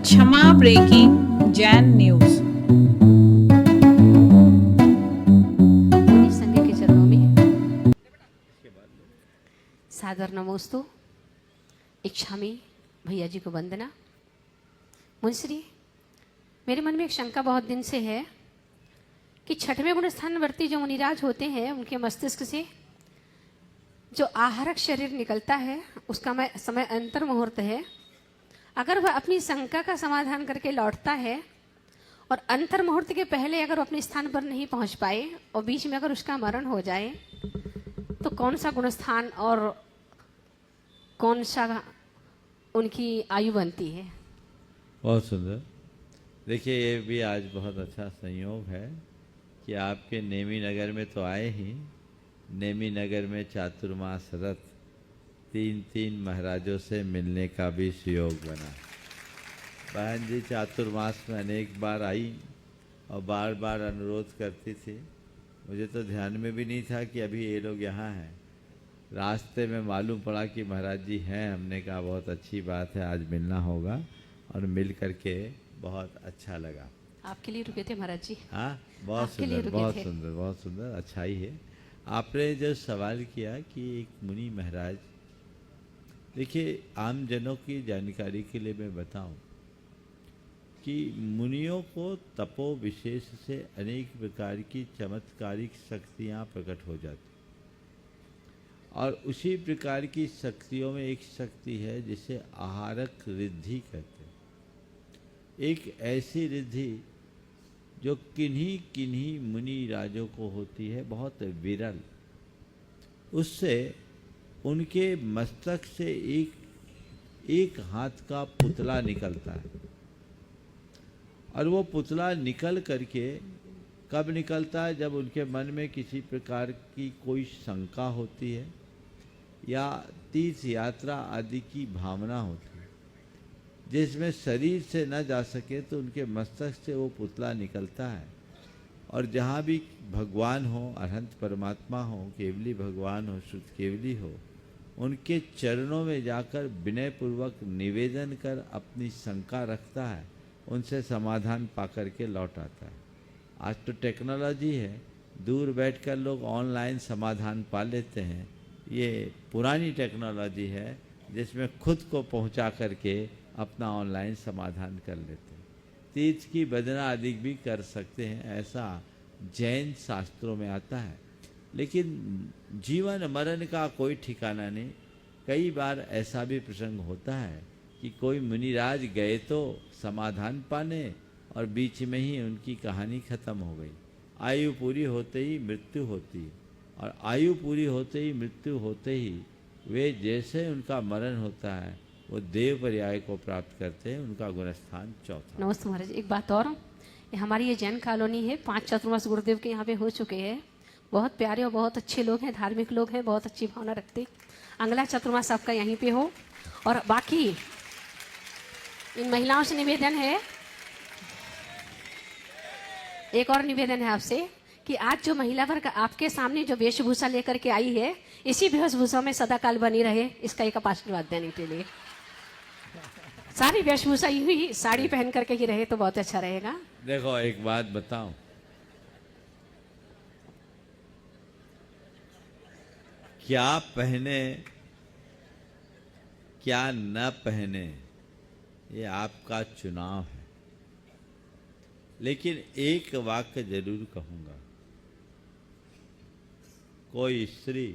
क्षमा breaking Jain news. मुनि संघ के चरणों में सादर नमोस्तु। इच्छामी भैया जी को वंदना। मुंसरी, मेरे मन में एक शंका बहुत दिन से है कि छठवें गुण स्थानवर्ती जो मुनिराज होते हैं उनके मस्तिष्क से जो आहारक शरीर निकलता है उसका समय अंतर मुहूर्त है। अगर वह अपनी शंका का समाधान करके लौटता है और अंतर मुहूर्त के पहले अगर वो अपने स्थान पर नहीं पहुंच पाए और बीच में अगर उसका मरण हो जाए तो कौन सा गुणस्थान और कौन सा उनकी आयु बनती है? बहुत सुंदर। देखिए, ये भी आज बहुत अच्छा संयोग है कि आपके नेमी नगर में तो आए ही, नेमी नगर में चातुर्मास रथ 3 महाराजों से मिलने का भी सुयोग बना। बहन जी चातुर्मास में अनेक बार आई और बार बार अनुरोध करती थी। मुझे तो ध्यान में भी नहीं था कि अभी ये लोग यहाँ हैं। रास्ते में मालूम पड़ा कि महाराज जी हैं। हमने कहा बहुत अच्छी बात है, आज मिलना होगा, और मिल करके बहुत अच्छा लगा। आपके लिए रुके थे महाराज जी? हाँ, बहुत सुंदर, बहुत सुंदर, बहुत सुंदर। अच्छा ही है। आपने जो सवाल किया कि एक मुनि महाराज, देखिए आम जनों की जानकारी के लिए मैं बताऊं कि मुनियों को तपो विशेष से अनेक प्रकार की चमत्कारिक शक्तियां प्रकट हो जाती, और उसी प्रकार की शक्तियों में एक शक्ति है जिसे आहारक रिद्धि कहते हैं। एक ऐसी रिद्धि जो किन्हीं किन्हीं मुनि राजों को होती है, बहुत विरल। उससे उनके मस्तक से एक हाथ का पुतला निकलता है, और वो पुतला निकल करके कब निकलता है? जब उनके मन में किसी प्रकार की कोई शंका होती है या तीर्थ यात्रा आदि की भावना होती है, जिसमें शरीर से न जा सके तो उनके मस्तक से वो पुतला निकलता है। और जहाँ भी भगवान हो, अरहंत परमात्मा हो, केवली भगवान हो, शुद्ध केवली हो, उनके चरणों में जाकर विनय पूर्वक निवेदन कर अपनी शंका रखता है, उनसे समाधान पा करके लौट आता है। आज तो टेक्नोलॉजी है, दूर बैठकर लोग ऑनलाइन समाधान पा लेते हैं। ये पुरानी टेक्नोलॉजी है जिसमें खुद को पहुंचा करके अपना ऑनलाइन समाधान कर लेते हैं। तीर्थ की वंदना आदि भी कर सकते हैं, ऐसा जैन शास्त्रों में आता है। लेकिन जीवन मरण का कोई ठिकाना नहीं। कई बार ऐसा भी प्रसंग होता है कि कोई मुनिराज गए तो समाधान पाने, और बीच में ही उनकी कहानी खत्म हो गई। आयु पूरी होते ही मृत्यु होती है, और आयु पूरी होते ही मृत्यु होते ही वे जैसे उनका मरण होता है वो देव पर्याय को प्राप्त करते हैं। उनका गुणस्थान चौथा। नमस्ते महाराज, एक बात और, ये हमारी ये जैन कॉलोनी है, 5 चतुर्मास गुरुदेव के यहाँ पे हो चुके हैं। बहुत प्यारे और बहुत अच्छे लोग हैं, धार्मिक लोग हैं, बहुत अच्छी भावना रखते। अगला चतुर्मास आपका यहीं पे हो। और बाकी इन महिलाओं से निवेदन है, एक और निवेदन है आपसे कि आज जो महिला वर्ग आपके सामने जो वेशभूषा लेकर के आई है, इसी वेशभूषा में सदाकाल बनी रहे, इसका एक आशीर्वाद देने के लिए। सारी वेशभूषा यूं ही साड़ी पहन करके ही रहे तो बहुत अच्छा रहेगा। देखो, एक बात बताऊं, क्या पहने क्या न पहने ये आपका चुनाव है। लेकिन एक वाक्य जरूर कहूंगा, कोई स्त्री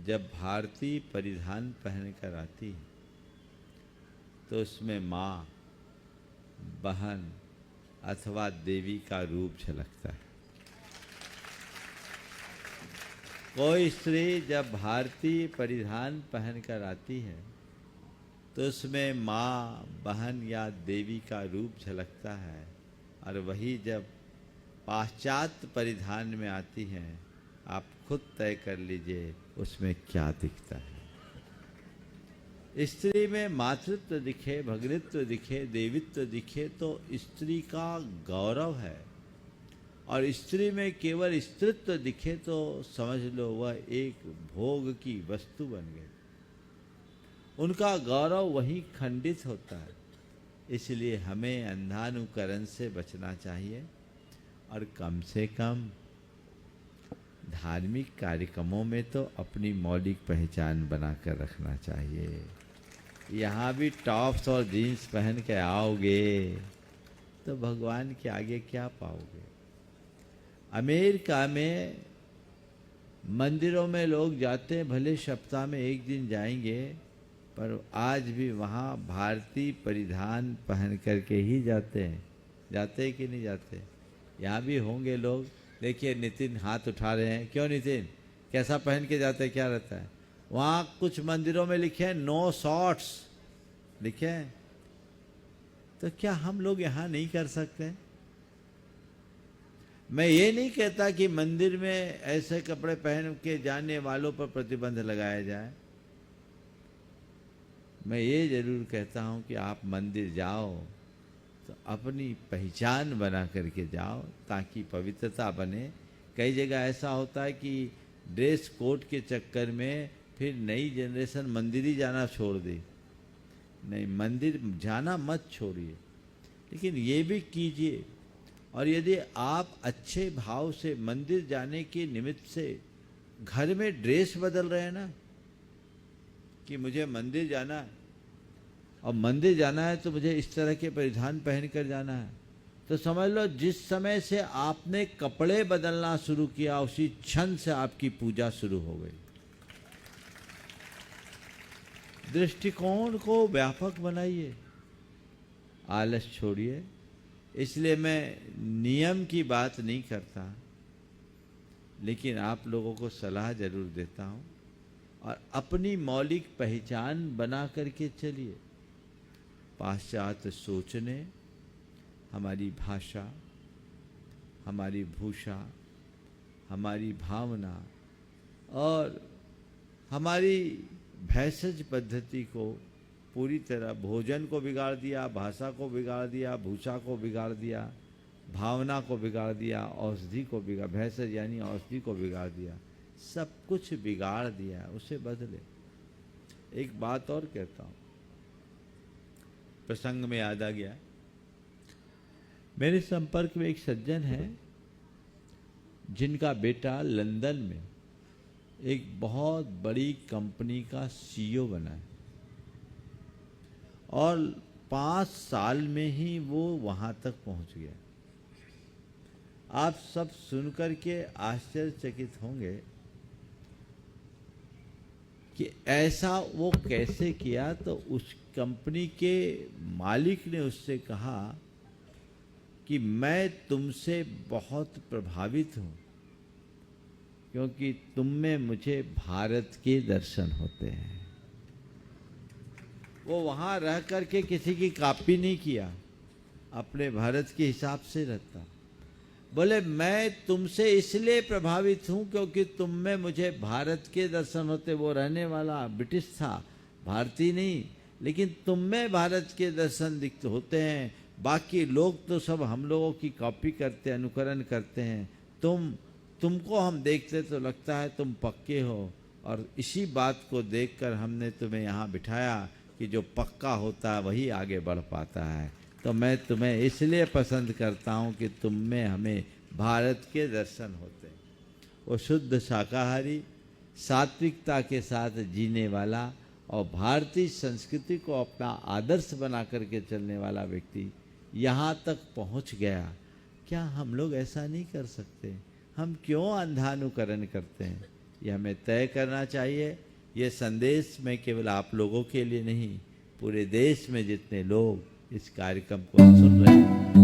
जब भारतीय परिधान पहनकर आती है तो उसमें माँ, बहन अथवा देवी का रूप झलकता है। कोई स्त्री जब भारतीय परिधान पहनकर आती है तो उसमें माँ, बहन या देवी का रूप झलकता है। और वही जब पाश्चात्य परिधान में आती हैं, आप खुद तय कर लीजिए उसमें क्या दिखता है। स्त्री में मातृत्व दिखे, भगृत्व दिखे, देवित्व दिखे तो स्त्री का गौरव है, और स्त्री में केवल स्त्रीत्व दिखे तो समझ लो वह एक भोग की वस्तु बन गई। उनका गौरव वहीं खंडित होता है। इसलिए हमें अंधानुकरण से बचना चाहिए और कम से कम धार्मिक कार्यक्रमों में तो अपनी मौलिक पहचान बनाकर रखना चाहिए। यहाँ भी टॉप्स और जीन्स पहन के आओगे तो भगवान के आगे क्या पाओगे। अमेरिका में मंदिरों में लोग जाते हैं, भले सप्ताह में एक दिन जाएंगे, पर आज भी वहाँ भारतीय परिधान पहन करके ही जाते हैं। जाते हैं कि नहीं जाते? यहाँ भी होंगे लोग। देखिए नितिन हाथ उठा रहे हैं। क्यों नितिन, कैसा पहन के जाते हैं, क्या रहता है? वहाँ कुछ मंदिरों में लिखे हैं नो शॉर्ट्स लिखे हैं। तो क्या हम लोग यहाँ नहीं कर सकते? मैं ये नहीं कहता कि मंदिर में ऐसे कपड़े पहन के जाने वालों पर प्रतिबंध लगाया जाए। मैं ये जरूर कहता हूँ कि आप मंदिर जाओ तो अपनी पहचान बना करके जाओ ताकि पवित्रता बने। कई जगह ऐसा होता है कि ड्रेस कोड के चक्कर में फिर नई जनरेशन मंदिर ही जाना छोड़ दे। नहीं, मंदिर जाना मत छोड़िए, लेकिन ये भी कीजिए। और यदि आप अच्छे भाव से मंदिर जाने के निमित्त से घर में ड्रेस बदल रहे हैं ना, कि मुझे मंदिर जाना है और मंदिर जाना है तो मुझे इस तरह के परिधान पहन कर जाना है, तो समझ लो जिस समय से आपने कपड़े बदलना शुरू किया उसी क्षण से आपकी पूजा शुरू हो गई। दृष्टिकोण को व्यापक बनाइए, आलस छोड़िए। इसलिए मैं नियम की बात नहीं करता, लेकिन आप लोगों को सलाह जरूर देता हूँ और अपनी मौलिक पहचान बना करके चलिए। पाश्चात्य सोचने, हमारी भाषा, हमारी भूषा, हमारी भावना और हमारी भेषज पद्धति को पूरी तरह, भोजन को बिगाड़ दिया, भाषा को बिगाड़ दिया, भूषा को बिगाड़ दिया, भावना को बिगाड़ दिया, औषधि को बिगाड़, भेषज यानी औषधि को बिगाड़ दिया, सब कुछ बिगाड़ दिया। उसे बदले। एक बात और कहता हूँ, प्रसंग में याद आ गया। मेरे संपर्क में एक सज्जन है जिनका बेटा लंदन में एक बहुत बड़ी कंपनी का सीईओ बना है और 5 साल में ही वो वहां तक पहुंच गया। आप सब सुनकर के आश्चर्यचकित होंगे कि ऐसा वो कैसे किया। तो उस कंपनी के मालिक ने उससे कहा कि मैं तुमसे बहुत प्रभावित हूं क्योंकि तुम में मुझे भारत के दर्शन होते हैं। वो वहाँ रह करके किसी की कॉपी नहीं किया, अपने भारत के हिसाब से रहता। बोले मैं तुमसे इसलिए प्रभावित हूँ क्योंकि तुम में मुझे भारत के दर्शन होते। वो रहने वाला ब्रिटिश था, भारतीय नहीं, लेकिन तुम में भारत के दर्शन दिखते होते हैं। बाकी लोग तो सब हम लोगों की कॉपी करते, अनुकरण करते हैं। तुमको हम देखते तो लगता है तुम पक्के हो, और इसी बात को देखकर हमने तुम्हें यहाँ बिठाया कि जो पक्का होता है वही आगे बढ़ पाता है। तो मैं तुम्हें इसलिए पसंद करता हूँ कि तुम में हमें भारत के दर्शन होते हैं। वो शुद्ध शाकाहारी, सात्विकता के साथ जीने वाला और भारतीय संस्कृति को अपना आदर्श बना करके चलने वाला व्यक्ति यहाँ तक पहुँच गया। क्या हम लोग ऐसा नहीं कर सकते? हम क्यों अंधानुकरण करते हैं? ये हमें तय करना चाहिए। ये संदेश मैं केवल आप लोगों के लिए नहीं, पूरे देश में जितने लोग इस कार्यक्रम को सुन रहे हैं